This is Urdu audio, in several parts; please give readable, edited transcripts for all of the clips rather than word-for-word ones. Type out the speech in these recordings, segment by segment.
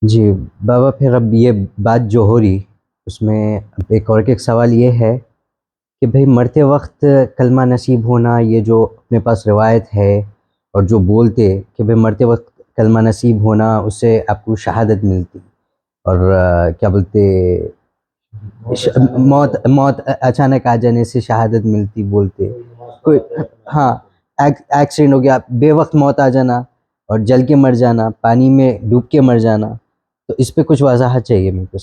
جی بابا، پھر اب یہ بات جو ہو رہی اس میں اب ایک سوال یہ ہے کہ بھئی مرتے وقت کلمہ نصیب ہونا، یہ جو اپنے پاس روایت ہے اور جو بولتے کہ بھئی مرتے وقت کلمہ نصیب ہونا اس سے آپ کو شہادت ملتی، اور کیا بولتے موت اچانک آ جانے سے شہادت ملتی بولتے کوئی، ہاں ایکسیڈنٹ ہو گیا، بے وقت موت آ جانا اور جل کے مر جانا، پانی میں ڈوب کے مر جانا، تو اس پہ کچھ وضاحت چاہیے میرے کو۔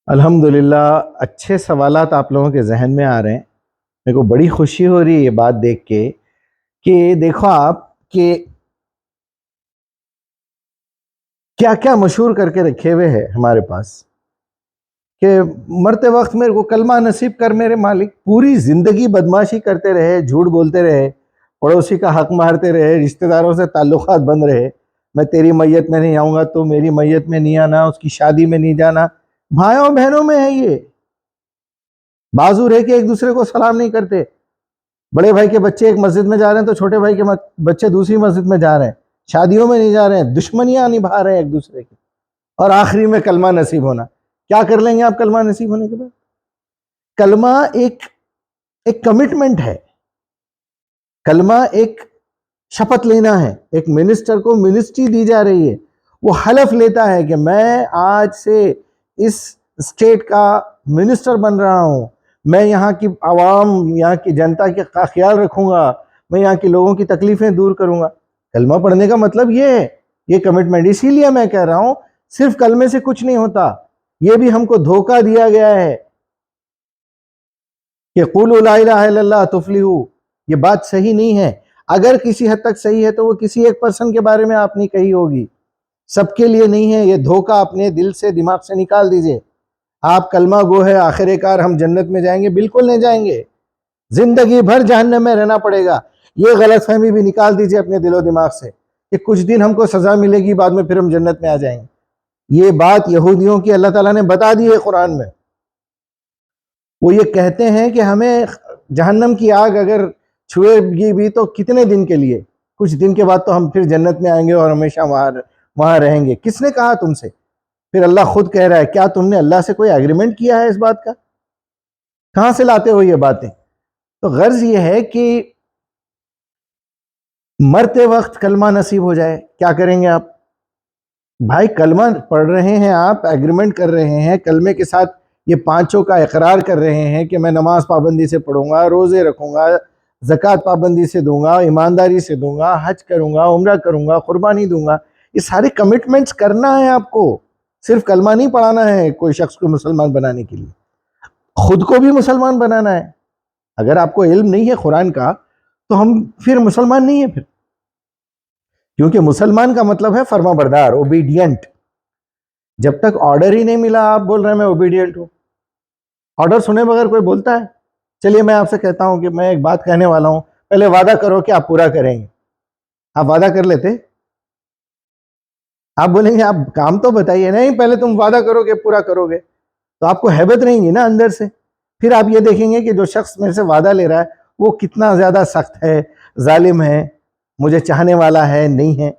الحمدللہ اچھے سوالات آپ لوگوں کے ذہن میں آ رہے ہیں۔ میرے کو بڑی خوشی ہو رہی ہے یہ بات دیکھ کے کہ دیکھو آپ کہ کیا کیا مشہور کر کے رکھے ہوئے ہے ہمارے پاس کہ مرتے وقت میرے کو کلمہ نصیب کر میرے مالک۔ پوری زندگی بدماشی کرتے رہے، جھوٹ بولتے رہے، پڑوسی کا حق مارتے رہے، رشتہ داروں سے تعلقات بند رہے، میں تیری میت میں نہیں آؤں گا، تو میری میت میں نہیں آنا، اس کی شادی میں نہیں جانا۔ بھائیوں بہنوں میں ہے یہ، بازو رہ کے ایک دوسرے کو سلام نہیں کرتے۔ بڑے بھائی کے بچے ایک مسجد میں جا رہے ہیں تو چھوٹے بھائی کے بچے دوسری مسجد میں جا رہے ہیں، شادیوں میں نہیں جا رہے ہیں، دشمنیاں نبھا رہے ہیں ایک دوسرے کی، اور آخری میں کلمہ نصیب ہونا۔ کیا کر لیں گے آپ کلمہ نصیب ہونے کے بعد؟ کلمہ ایک کمٹمنٹ ہے، کلمہ ایک شپت لینا ہے۔ ایک منسٹر کو منسٹری دی جا رہی ہے، وہ حلف لیتا ہے کہ میں آج سے اس اسٹیٹ کا منسٹر بن رہا ہوں، میں یہاں کی عوام، یہاں کی جنتا کا خیال رکھوں گا، میں یہاں کے لوگوں کی تکلیفیں دور کروں گا۔ کلمہ پڑھنے کا مطلب یہ ہے، یہ کمٹمنٹ۔ اسی لیے میں کہہ رہا ہوں صرف کلمے سے کچھ نہیں ہوتا، یہ بھی ہم کو دھوکہ دیا گیا ہے کہ قولوا لا الہ الا اللہ تفلحوا۔ یہ بات صحیح نہیں ہے، اگر کسی حد تک صحیح ہے تو وہ کسی ایک پرسن کے بارے میں آپ نے کہی ہوگی، سب کے لیے نہیں ہے۔ یہ دھوکہ اپنے دل سے، دماغ سے نکال دیجئے۔ آپ کلمہ گو ہے آخر کار ہم جنت میں جائیں گے؟ بالکل نہیں جائیں گے، زندگی بھر جہنم میں رہنا پڑے گا۔ یہ غلط فہمی بھی نکال دیجئے اپنے دل و دماغ سے کہ کچھ دن ہم کو سزا ملے گی، بعد میں پھر ہم جنت میں آ جائیں گے۔ یہ بات یہودیوں کی اللہ تعالیٰ نے بتا دی ہے قرآن میں۔ وہ یہ کہتے ہیں کہ ہمیں جہنم کی آگ اگر چھوئے گی بھی تو کتنے دن کے لیے، کچھ دن کے بعد تو ہم پھر جنت میں آئیں گے اور ہمیشہ وہاں رہیں گے۔ کس نے کہا تم سے؟ پھر اللہ خود کہہ رہا ہے، کیا تم نے اللہ سے کوئی ایگریمنٹ کیا ہے اس بات کا؟ کہاں سے لاتے ہو یہ باتیں؟ تو غرض یہ ہے کہ مرتے وقت کلمہ نصیب ہو جائے، کیا کریں گے آپ؟ بھائی کلمہ پڑھ رہے ہیں آپ، ایگریمنٹ کر رہے ہیں، کلمے کے ساتھ یہ پانچوں کا اقرار کر رہے ہیں کہ میں نماز پابندی سے پڑھوں گا، روزے رکھوں گا، زکوٰۃ پابندی سے دوں گا، ایمانداری سے دوں گا، حج کروں گا، عمرہ کروں گا، قربانی دوں گا۔ یہ سارے کمٹمنٹس کرنا ہے آپ کو، صرف کلمہ نہیں پڑھانا ہے کوئی شخص کو مسلمان بنانے کے لیے، خود کو بھی مسلمان بنانا ہے۔ اگر آپ کو علم نہیں ہے قرآن کا تو ہم پھر مسلمان نہیں ہیں پھر، کیونکہ مسلمان کا مطلب ہے فرما بردار، اوبیڈینٹ۔ جب تک آرڈر ہی نہیں ملا آپ بول رہے ہیں میں اوبیڈینٹ ہوں۔ آرڈر سنے بغیر کوئی بولتا ہے؟ چلیے میں آپ سے کہتا ہوں کہ میں ایک بات کہنے والا ہوں، پہلے وعدہ کرو کہ آپ پورا کریں گے۔ آپ وعدہ کر لیتے؟ آپ بولیں گے آپ کام تو بتائیے، نہیں پہلے تم وعدہ کرو کہ پورا کرو گے، تو آپ کو ہیبت رہیں گی نا اندر سے۔ پھر آپ یہ دیکھیں گے کہ جو شخص میرے سے وعدہ لے رہا ہے وہ کتنا زیادہ سخت ہے، ظالم ہے، مجھے چاہنے والا ہے نہیں ہے۔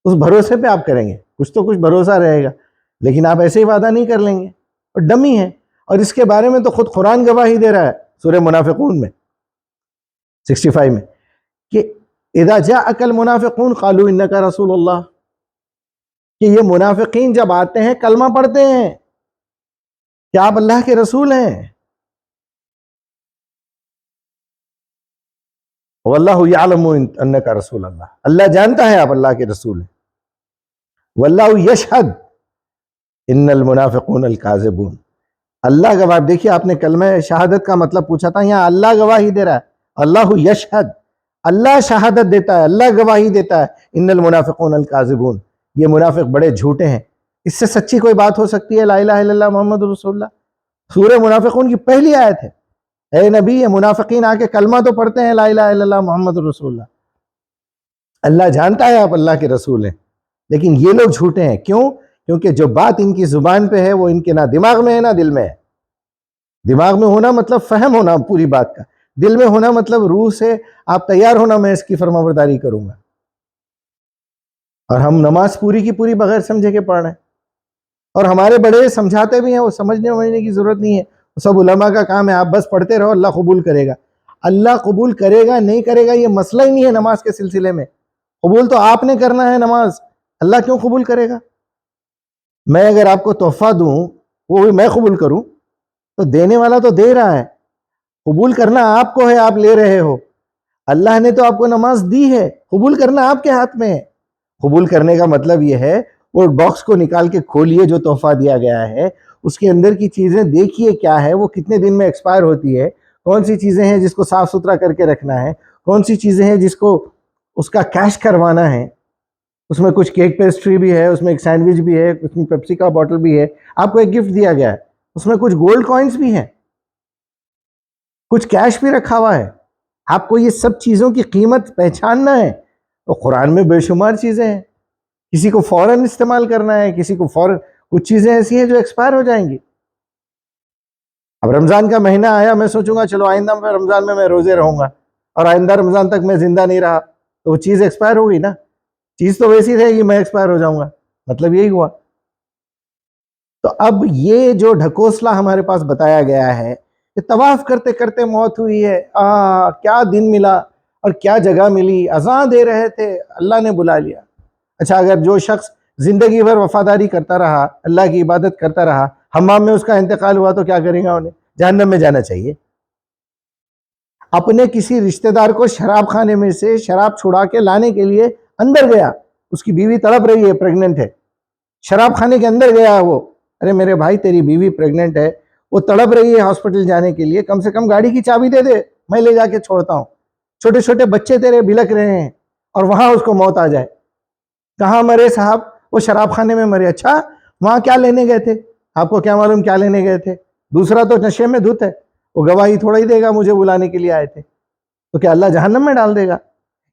اس بھروسے پہ آپ کریں گے، کچھ تو کچھ بھروسہ رہے گا، لیکن آپ ایسے ہی وعدہ نہیں کر لیں گے، اور ڈمی ہے۔ اور اس کے بارے میں تو خود قرآن گواہی دے رہا ہے سورہ منافقون میں 65 میں کہ اذا جاءک المنافقون قالوا انک رسول اللہ، کہ یہ منافقین جب آتے ہیں کلمہ پڑھتے ہیں کہ آپ اللہ کے رسول ہیں، واللہ یعلم انک رسول اللہ، اللہ جانتا ہے آپ اللہ کے رسول ہیں، واللہ یشہد ان المنافقون الکاذبون، اللہ گواہ۔ دیکھیے آپ نے کلمہ شہادت کا مطلب پوچھا تھا، یہاں اللہ گواہی دے رہا ہے، اللہ یشہد، اللہ شہادت دیتا ہے، اللہ گواہی دیتا ہے، ان المنافقون الکاذبون، یہ منافق بڑے جھوٹے ہیں۔ اس سے سچی کوئی بات ہو سکتی ہے لا الہ الا اللہ محمد رسول اللہ؟ سورہ منافقون کی پہلی آیت ہے، اے نبی یہ منافقین آ کے کلمہ تو پڑھتے ہیں لا الہ الا اللہ محمد رسول اللہ، اللہ جانتا ہے آپ اللہ کے رسول ہیں، لیکن یہ لوگ جھوٹے ہیں۔ کیوں؟ کیونکہ جو بات ان کی زبان پہ ہے وہ ان کے نہ دماغ میں ہے نہ دل میں ہے۔ دماغ میں ہونا مطلب فہم ہونا پوری بات کا، دل میں ہونا مطلب روح سے آپ تیار ہونا میں اس کی فرمانبرداری کروں گا. اور ہم نماز پوری کی پوری بغیر سمجھے کے پڑھ رہے ہیں, اور ہمارے بڑے سمجھاتے بھی ہیں, وہ سمجھنے کی ضرورت نہیں ہے, سب علماء کا کام ہے, آپ بس پڑھتے رہو, اللہ قبول کرے گا. اللہ قبول کرے گا نہیں کرے گا یہ مسئلہ ہی نہیں ہے نماز کے سلسلے میں. قبول تو آپ نے کرنا ہے نماز, اللہ کیوں قبول کرے گا؟ میں اگر آپ کو تحفہ دوں وہ بھی میں قبول کروں تو دینے والا تو دے رہا ہے, قبول کرنا آپ کو ہے, آپ لے رہے ہو. اللہ نے تو آپ کو نماز دی ہے, قبول کرنا آپ کے ہاتھ میں ہے. قبول کرنے کا مطلب یہ ہے وہ باکس کو نکال کے کھولیے جو تحفہ دیا گیا ہے, اس کے اندر کی چیزیں دیکھیے کیا ہے, وہ کتنے دن میں ایکسپائر ہوتی ہے, کون سی چیزیں ہیں جس کو صاف ستھرا کر کے رکھنا ہے, کون سی چیزیں ہیں جس کو اس کا کیش کروانا ہے. اس میں کچھ کیک پیسٹری بھی ہے, اس میں ایک سینڈوچ بھی ہے, اس میں پیپسی کا بوٹل بھی ہے, آپ کو ایک گفٹ دیا گیا ہے, اس میں کچھ گولڈ کوائنز بھی ہیں, کچھ کیش بھی رکھا ہوا ہے. آپ کو یہ سب چیزوں کی قیمت پہچاننا ہے. تو قرآن میں بے شمار چیزیں ہیں, کسی کو فوراً استعمال کرنا ہے, کسی کو فوراً, کچھ چیزیں ایسی ہیں جو ایکسپائر ہو جائیں گی. اب رمضان کا مہینہ آیا, میں سوچوں گا چلو آئندہ میں رمضان میں روزے رہوں گا, اور آئندہ رمضان تک میں زندہ نہیں رہا تو وہ چیز ایکسپائر ہوگی نا. چیز تو ویسی رہے گی, میں ایکسپائر ہو جاؤں گا, مطلب یہی ہوا. تو اب یہ جو ڈھکوسلا ہمارے پاس بتایا گیا ہے کہ طواف کرتے کرتے موت ہوئی ہے, کیا دن ملا اور کیا جگہ ملی, اذان دے رہے تھے اللہ نے بلا لیا. اچھا اگر جو شخص زندگی بھر وفاداری کرتا رہا, اللہ کی عبادت کرتا رہا, حمام میں اس کا انتقال ہوا تو کیا کریں گا؟ انہیں جہنم میں جانا چاہیے. اپنے کسی رشتہ دار کو شراب خانے میں سے شراب چھڑا کے لانے کے لیے اندر گیا, اس کی بیوی تڑپ رہی ہے, پریگننٹ ہے, شراب خانے کے اندر گیا وہ, ارے میرے بھائی تیری بیوی پریگننٹ ہے, وہ تڑپ رہی ہے ہاسپٹل جانے کے لیے, کم سے کم گاڑی کی چابی دے دے, میں لے جا کے چھوڑتا ہوں. چھوٹے چھوٹے بچے تیرے بلک رہے ہیں اور وہاں اس کو موت آ جائے. کہاں مرے صاحب؟ وہ شراب خانے میں مرے. اچھا وہاں کیا لینے گئے تھے؟ آپ کو کیا معلوم کیا لینے گئے تھے؟ دوسرا تو نشے میں دھت ہے, وہ گواہی تھوڑا ہی دے گا مجھے بلانے کے لیے آئے تھے, تو کیا اللہ جہنم میں ڈال دے گا؟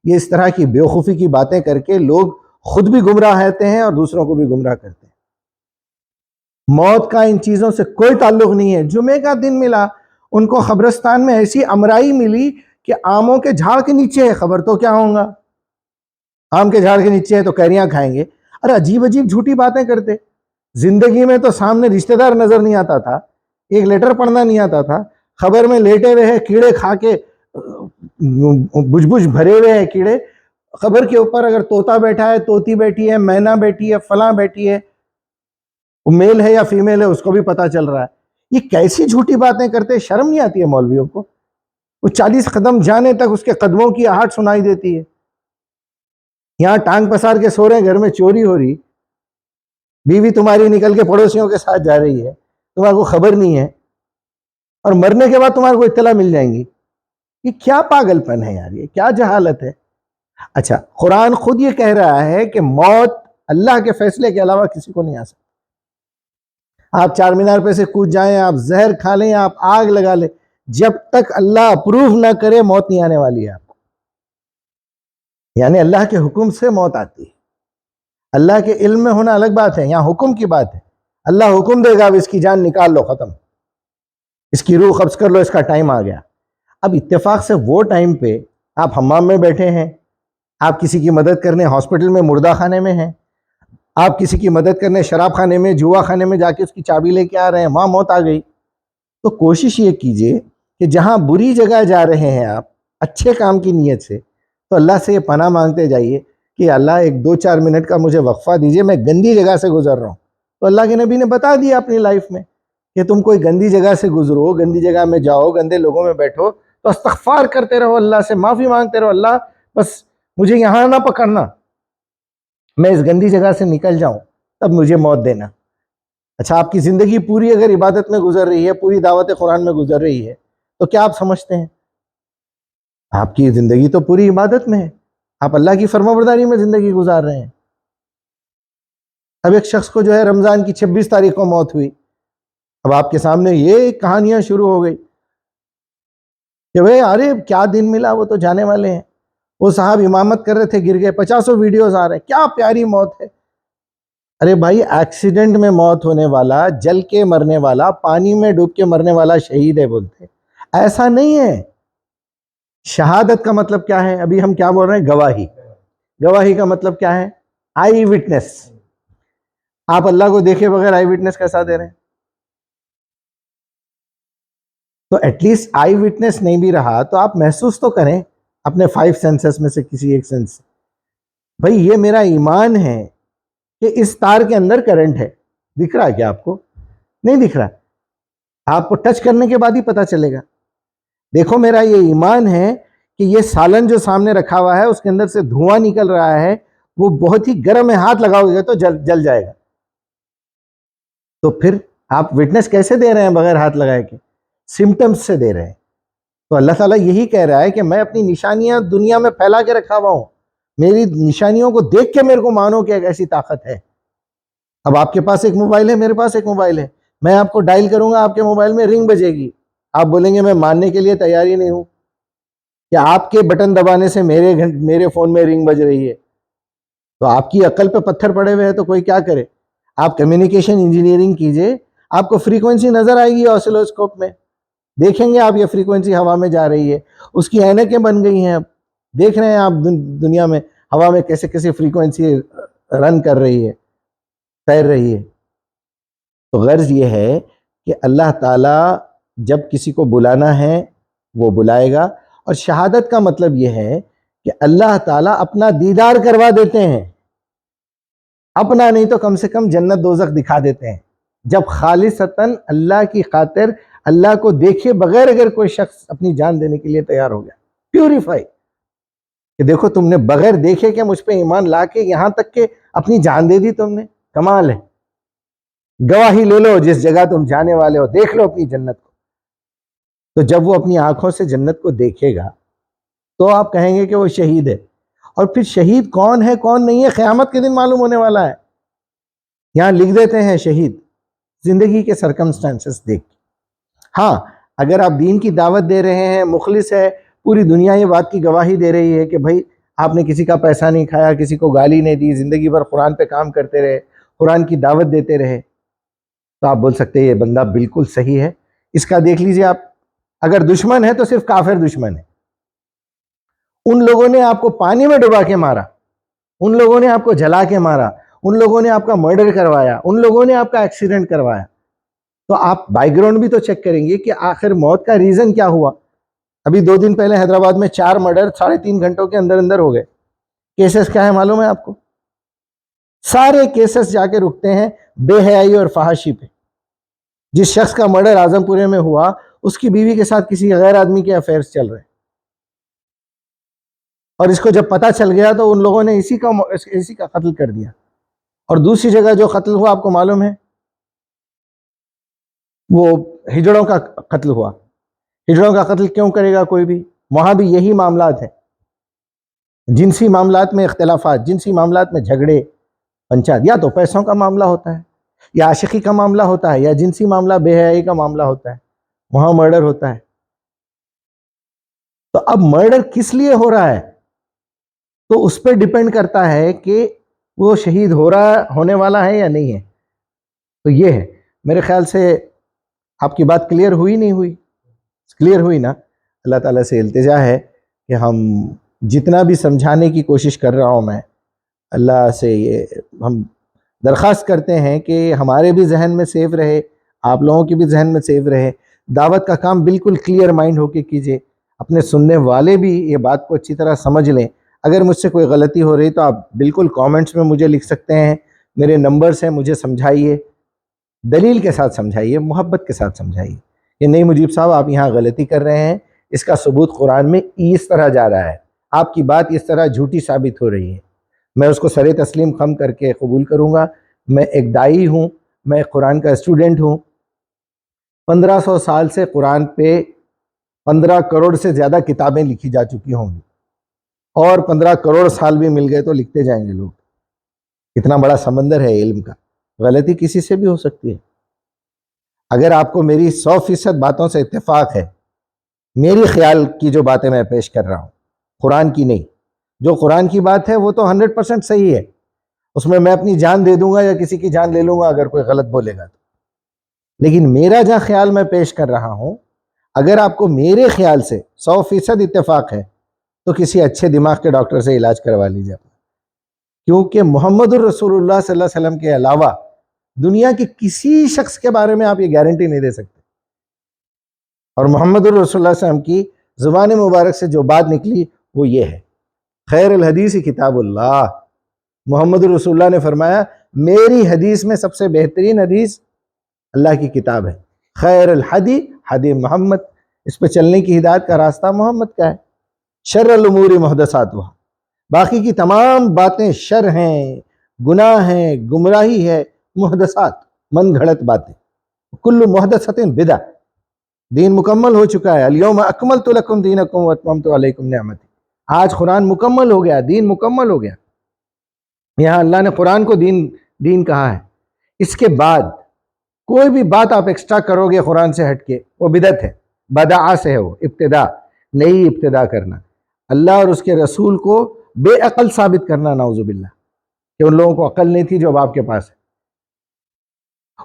یہ اس طرح کی بیوقوفی کی باتیں کر کے لوگ خود بھی گمراہ ہوتے ہیں اور دوسروں کو بھی گمراہ کرتے ہیں. موت کا ان چیزوں سے کوئی تعلق نہیں ہے. جمعے کا دن ملا, ان کو قبرستان میں ایسی امرائی ملی کہ آموں کے جھاڑ کے نیچے ہے قبر, تو کیا ہوں گا؟ آم کے جھاڑ کے نیچے ہے تو کیریاں کھائیں گے. ارے عجیب عجیب جھوٹی باتیں کرتے. زندگی میں تو سامنے رشتہ دار نظر نہیں آتا تھا, ایک لیٹر پڑھنا نہیں آتا تھا, خبر میں لیٹے ہوئے ہیں کیڑے کھا کے, بج بج بھرے ہوئے ہیں کیڑے, خبر کے اوپر اگر طوطا بیٹھا ہے, طوطی بیٹھی ہے, مینا بیٹھی ہے, فلاں بیٹھی ہے, وہ میل ہے یا فیمیل ہے اس کو بھی پتا چل رہا ہے. یہ کیسی جھوٹی باتیں کرتے, شرم نہیں آتی ہے مولویوں کو؟ وہ 40 قدم جانے تک اس کے قدموں کی آہٹ سنائی دیتی ہے. یہاں ٹانگ پسار کے سو رہے ہیں, گھر میں چوری ہو رہی, بیوی تمہاری نکل کے پڑوسیوں کے ساتھ جا رہی ہے, تمہارے کو خبر نہیں ہے, اور مرنے کے بعد تمہارے کو اطلاع مل جائیں گی. یہ کیا پاگل پن ہے یار, یہ کیا جہالت ہے. اچھا قرآن خود یہ کہہ رہا ہے کہ موت اللہ کے فیصلے کے علاوہ کسی کو نہیں آ سکتی. آپ چار مینار پہ سے کود جائیں, آپ زہر کھا لیں, آپ آگ لگا لیں, جب تک اللہ اپروو نہ کرے موت نہیں آنے والی ہے آپ کو. یعنی اللہ کے حکم سے موت آتی ہے. اللہ کے علم میں ہونا الگ بات ہے, یہاں حکم کی بات ہے. اللہ حکم دے گا اب اس کی جان نکال لو, ختم, اس کی روح قبض کر لو, اس کا ٹائم آ گیا. اب اتفاق سے وہ ٹائم پہ آپ حمام میں بیٹھے ہیں, آپ کسی کی مدد کرنے ہاسپٹل میں مردہ خانے میں ہیں, آپ کسی کی مدد کرنے شراب خانے میں, جوا خانے میں جا کے اس کی چابی لے کے آ رہے ہیں, وہاں موت آ گئی. تو کوشش یہ کیجئے کہ جہاں بری جگہ جا رہے ہیں آپ اچھے کام کی نیت سے, تو اللہ سے یہ پناہ مانگتے جائیے کہ اللہ ایک 2-4 منٹ کا مجھے وقفہ دیجئے, میں گندی جگہ سے گزر رہا ہوں. تو اللہ کے نبی نے بتا دیا اپنی لائف میں کہ تم کوئی گندی جگہ سے گزرو, گندی جگہ میں جاؤ, گندے لوگوں میں بیٹھو, تو استغفار کرتے رہو, اللہ سے معافی مانگتے رہو, اللہ بس مجھے یہاں نہ پکڑنا, میں اس گندی جگہ سے نکل جاؤں, تب مجھے موت دینا. اچھا آپ کی زندگی پوری اگر عبادت میں گزر رہی ہے, پوری دعوت قرآن میں گزر رہی ہے, تو کیا آپ سمجھتے ہیں آپ کی زندگی تو پوری عبادت میں ہے, آپ اللہ کی فرمانبرداری میں زندگی گزار رہے ہیں. اب ایک شخص کو جو ہے رمضان کی 26 تاریخ کو موت ہوئی, اب آپ کے سامنے یہ کہانیاں شروع ہو گئی کہ بھئی ارے کیا دن ملا, وہ تو جانے والے ہیں, وہ صاحب امامت کر رہے تھے گر گئے, 50 ویڈیوز آ رہے ہیں, کیا پیاری موت ہے. ارے بھائی ایکسیڈنٹ میں موت ہونے والا, جل کے مرنے والا, پانی میں ڈوب کے مرنے والا شہید ہے بولتے, ایسا نہیں ہے. شہادت کا مطلب کیا ہے؟ ابھی ہم کیا بول رہے ہیں؟ گواہی. گواہی کا مطلب کیا ہے؟ آئی وٹنس. آپ اللہ کو دیکھے بغیر آئی وٹنس کیسا دے رہے ہیں؟ تو ایٹ لیسٹ آئی وٹنس نہیں بھی رہا تو آپ محسوس تو کریں اپنے 5 سینسز میں سے کسی ایک سینس سے. بھائی یہ میرا ایمان ہے کہ اس تار کے اندر کرنٹ ہے. دکھ رہا ہے کیا آپ کو؟ نہیں دکھ رہا. آپ کو ٹچ کرنے کے بعد ہی پتا چلے گا. دیکھو میرا یہ ایمان ہے کہ یہ سالن جو سامنے رکھا ہوا ہے اس کے اندر سے دھواں نکل رہا ہے, وہ بہت ہی گرم ہے, ہاتھ لگاؤ گے تو جل جائے گا. تو پھر آپ وٹنس کیسے دے رہے ہیں بغیر ہاتھ لگائے کے؟ سمٹمز سے دے رہے ہیں. تو اللہ تعالیٰ یہی کہہ رہا ہے کہ میں اپنی نشانیاں دنیا میں پھیلا کے رکھا ہوا ہوں, میری نشانیوں کو دیکھ کے میرے کو مانو کہ ایک ایسی طاقت ہے. اب آپ کے پاس ایک موبائل ہے, میرے پاس ایک موبائل ہے, میں آپ کو ڈائل کروں گا, آپ کے موبائل میں رنگ بجے گی, آپ بولیں گے میں ماننے کے لیے تیار ہی نہیں ہوں کہ آپ کے بٹن دبانے سے میرے فون میں رنگ بج رہی ہے. تو آپ کی عقل پہ پتھر پڑے ہوئے ہیں تو کوئی کیا کرے؟ آپ کمیونیکیشن انجینئرنگ کیجئے, آپ کو فریکوینسی نظر آئے گی آسیلوسکوپ میں, دیکھیں گے آپ یہ فریکوینسی ہوا میں جا رہی ہے, اس کی اینکیں بن گئی ہیں. اب دیکھ رہے ہیں آپ دنیا میں ہوا میں کیسے کیسے فریکوینسی رن کر رہی ہے, تیر رہی ہے. تو غرض یہ ہے کہ اللہ تعالیٰ جب کسی کو بلانا ہے وہ بلائے گا. اور شہادت کا مطلب یہ ہے کہ اللہ تعالیٰ اپنا دیدار کروا دیتے ہیں, اپنا نہیں تو کم سے کم جنت دوزخ دکھا دیتے ہیں. جب خالصتاً اللہ کی خاطر اللہ کو دیکھے بغیر اگر کوئی شخص اپنی جان دینے کے لیے تیار ہو گیا, پیوریفائی, کہ دیکھو تم نے بغیر دیکھے کہ مجھ پہ ایمان لا کے یہاں تک کہ اپنی جان دے دی تم نے, کمال ہے. گواہی لے لو جس جگہ تم جانے والے ہو, دیکھ لو اپنی جنت کو. تو جب وہ اپنی آنکھوں سے جنت کو دیکھے گا تو آپ کہیں گے کہ وہ شہید ہے. اور پھر شہید کون ہے کون نہیں ہے قیامت کے دن معلوم ہونے والا ہے. یہاں لکھ دیتے ہیں شہید زندگی کے سرکمسٹانسز دیکھ کے. ہاں اگر آپ دین کی دعوت دے رہے ہیں, مخلص ہے, پوری دنیا یہ بات کی گواہی دے رہی ہے کہ بھائی آپ نے کسی کا پیسہ نہیں کھایا, کسی کو گالی نہیں دی, زندگی بھر قرآن پہ کام کرتے رہے, قرآن کی دعوت دیتے رہے, تو آپ بول سکتے ہیں یہ بندہ بالکل صحیح ہے. اس کا دیکھ لیجئے آپ, اگر دشمن ہے تو صرف کافر دشمن ہے. ان لوگوں نے آپ کو پانی میں ڈبا کے مارا, ان لوگوں نے آپ کو جلا کے مارا, ان لوگوں نے آپ کا مرڈر کروایا, ان لوگوں نے آپ کا ایکسیڈنٹ کروایا. تو آپ بیک گراؤنڈ بھی تو چیک کریں گے کہ آخر موت کا ریزن کیا ہوا. ابھی 2 دن پہلے حیدرآباد میں 4 مرڈر 3.5 گھنٹوں کے اندر اندر ہو گئے. کیسز کیا ہے معلوم ہے آپ کو؟ سارے کیسز جا کے رکتے ہیں بے حیائی اور فحاشی پہ. جس شخص کا مرڈر اعظم پورے میں ہوا اس کی بیوی کے ساتھ کسی غیر آدمی کے افیئرز چل رہے ہیں, اور اس کو جب پتہ چل گیا تو ان لوگوں نے اسی کا قتل کر دیا. اور دوسری جگہ جو قتل ہوا آپ کو معلوم ہے, وہ ہجڑوں کا قتل ہوا. ہجڑوں کا قتل کیوں کرے گا کوئی بھی؟ وہاں بھی یہی معاملات ہیں, جنسی معاملات میں اختلافات, جنسی معاملات میں جھگڑے پنچایت, یا تو پیسوں کا معاملہ ہوتا ہے, یا عاشقی کا معاملہ ہوتا ہے, یا جنسی معاملہ بے حیائی کا معاملہ ہوتا ہے, وہاں مرڈر ہوتا ہے. تو اب مرڈر کس لیے ہو رہا ہے تو اس پہ ڈیپینڈ کرتا ہے کہ وہ شہید ہونے والا ہے یا نہیں ہے. تو یہ ہے میرے خیال سے. آپ کی بات کلیئر ہوئی نہیں ہوئی؟ کلیئر ہوئی نا؟ اللہ تعالیٰ سے التجا ہے کہ ہم جتنا بھی سمجھانے کی کوشش کر رہا ہوں میں, اللہ سے یہ ہم درخواست کرتے ہیں کہ ہمارے بھی ذہن میں سیف رہے, آپ لوگوں کی بھی ذہن میں سیف رہے. دعوت کا کام بالکل کلیئر مائنڈ ہو کے کیجئے, اپنے سننے والے بھی یہ بات کو اچھی طرح سمجھ لیں. اگر مجھ سے کوئی غلطی ہو رہی تو آپ بالکل کامنٹس میں مجھے لکھ سکتے ہیں, میرے نمبرز ہیں, مجھے سمجھائیے, دلیل کے ساتھ سمجھائیے, محبت کے ساتھ سمجھائیے کہ نہیں مجیب صاحب آپ یہاں غلطی کر رہے ہیں, اس کا ثبوت قرآن میں اس طرح جا رہا ہے, آپ کی بات اس طرح جھوٹی ثابت ہو رہی ہے. میں اس کو سر تسلیم خم کر کے قبول کروں گا. میں ایک داعی ہوں, میں قرآن کا اسٹوڈنٹ ہوں. 1500 سال سے قرآن پہ 15 کروڑ سے زیادہ کتابیں لکھی جا چکی ہوں گی, اور 15 کروڑ سال بھی مل گئے تو لکھتے جائیں گے لوگ. اتنا بڑا سمندر ہے علم کا, غلطی کسی سے بھی ہو سکتی ہے. اگر آپ کو میری 100% باتوں سے اتفاق ہے, میری خیال کی جو باتیں میں پیش کر رہا ہوں, قرآن کی نہیں, جو قرآن کی بات ہے وہ تو 100% صحیح ہے, اس میں اپنی جان دے دوں گا یا کسی کی جان لے لوں گا اگر کوئی غلط بولے گا تو. لیکن میرا جہاں خیال میں پیش کر رہا ہوں, اگر آپ کو میرے خیال سے 100% اتفاق ہے تو کسی اچھے دماغ کے ڈاکٹر سے علاج کروا لیجیے، کیونکہ محمد الرسول اللہ صلی اللہ علیہ وسلم کے علاوہ دنیا کے کسی شخص کے بارے میں آپ یہ گارنٹی نہیں دے سکتے. اور محمد الرسول اللہ صلی اللہ علیہ وسلم کی زبان مبارک سے جو بات نکلی وہ یہ ہے، خیر الحدیث کتاب اللہ. محمد الرسول اللہ نے فرمایا میری حدیث میں سب سے بہترین حدیث اللہ کی کتاب ہے. خیر الحدی حدی محمد، اس پہ چلنے کی ہدایت کا راستہ محمد کا ہے. شر الامور محدثاتها، باقی کی تمام باتیں شر ہیں، گناہ ہیں، گمراہی ہے، محدثات من گھڑت باتیں. کل محدثۃ بدعہ. دین مکمل ہو چکا ہے. الیوم اکملت لکم دینکم واتممت علیکم نعمتی. آج قرآن مکمل ہو گیا، دین مکمل ہو گیا. یہاں اللہ نے قرآن کو دین کہا ہے. اس کے بعد کوئی بھی بات آپ ایکسٹرا کرو گے قرآن سے ہٹ کے وہ بدعت ہے. بدعہ سے ہے، وہ ابتدا، نئی ابتدا کرنا، اللہ اور اس کے رسول کو بے عقل ثابت کرنا، نعوذ باللہ، کہ ان لوگوں کو عقل نہیں تھی جو اب آپ کے پاس ہے.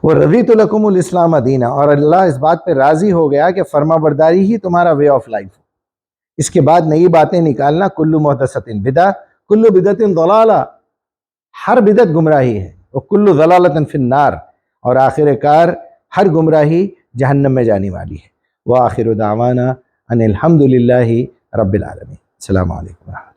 وَرَضِيتُ لَكُمُ الْإِسْلَامَ دِينًا، اور اللہ اس بات پہ راضی ہو گیا کہ فرما برداری ہی تمہارا وے آف لائف. اس کے بعد نئی باتیں نکالنا، کل محدثۃ بدعہ، کل بدعۃ ضلالہ، ہر بدعت گمراہی ہے، وکل ضلالۃ فی النار، اور آخر کار ہر گمراہی جہنم میں جانے والی ہے. وآخر دعوانا ان الحمد للہ رب العالمین. السلام علیکم.